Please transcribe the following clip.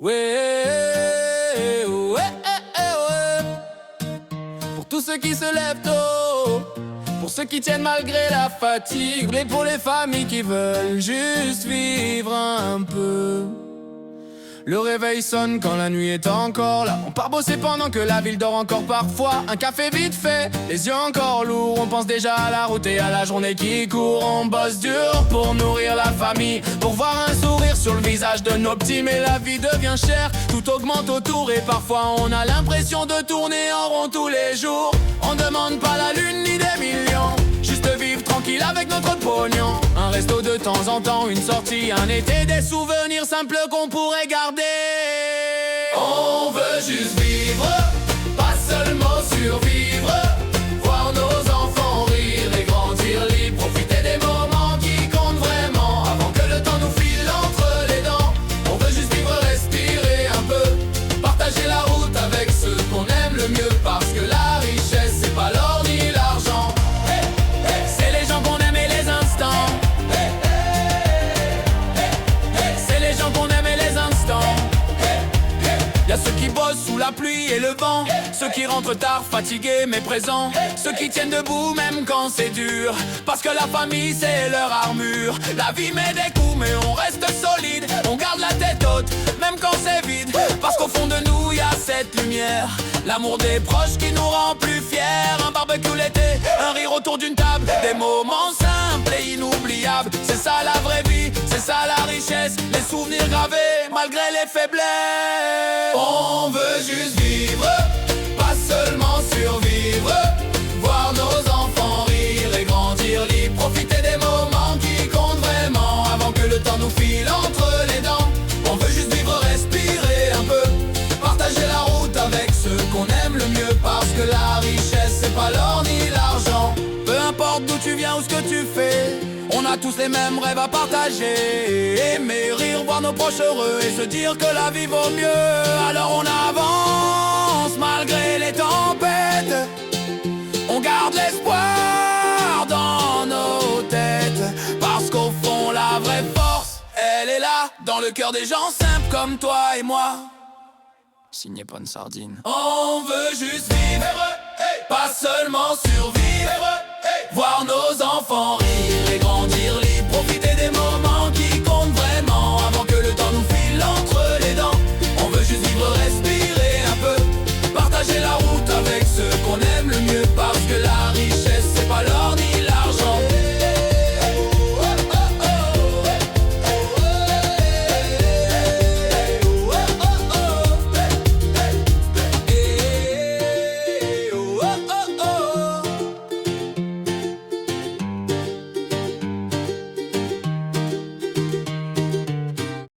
Ouais, ouais, ouais. Pour tous ceux qui se lèvent tôt, pour ceux qui tiennent malgré la fatigue, et pour les familles qui veulent juste vivre un peu. Le réveil sonne quand la nuit est encore là. On part bosser pendant que la ville dort encore parfois. Un café vite fait, les yeux encore lourds. On pense déjà à la route et à la journée qui court. On bosse dur pour nourrir la famille, pour voir un sourire sur le visage de nos petits. Mais la vie devient chère, tout augmente autour. Et parfois on a l'impression de tourner en rond tous les jours. On demande pas la lune ni des millions, juste vivre tranquille avec notre pognon. Un resto de temps en temps, une sortie, un été, des souvenirs simples qu'on pourrait garder. On veut juste vivre, pas seulement survivre. Voir nos enfants rire et grandir libre. Profiter des moments qui comptent vraiment, avant que le temps nous file entre les dents. On veut juste vivre, respirer un peu, partager la route avec ceux qu'on aime le mieux. Parce que la richesse, c'est pas l'or ni l'argent, c'est les gens qu'on aime et les instants. C'est les gens qu'on aime et les instants. Y'a ceux qui bossent sous la pluie et le vent, ceux qui rentrent tard, fatigués mais présents, ceux qui tiennent debout même quand c'est dur, parce que la famille c'est leur armure. La vie met des coups mais on reste solide, on garde la tête haute même quand c'est vide, parce qu'au fond de nous y'a cette lumière, l'amour des proches qui nous rend plus fiers. Un barbecue l'été, un rire autour d'une table, des moments simples et inoubliables. C'est ça la vraie vie, c'est ça la richesse, les souvenirs gravés malgré les faiblesses. On veut juste vivre, pas seulement survivre. Voir nos enfants rire et grandir libre. Profiter des moments qui comptent vraiment, avant que le temps nous file entre les dents. On veut juste vivre, respirer un peu, partager la route avec ceux qu'on aime le mieux. Parce que la richesse c'est pas l'or ni l'argent. Peu importe d'où tu viens ou ce que tu fais, on a tous les mêmes rêves à partager. Aimer, rire, voir nos proches heureux et se dire que la vie vaut mieux. Alors on avance malgré les tempêtes, on garde l'espoir dans nos têtes. Parce qu'au fond la vraie force, elle est là, dans le cœur des gens simples comme toi et moi. Signé Bonne Sardine. On veut juste vivre, pas seulement survivre. Voir nos enfants rire et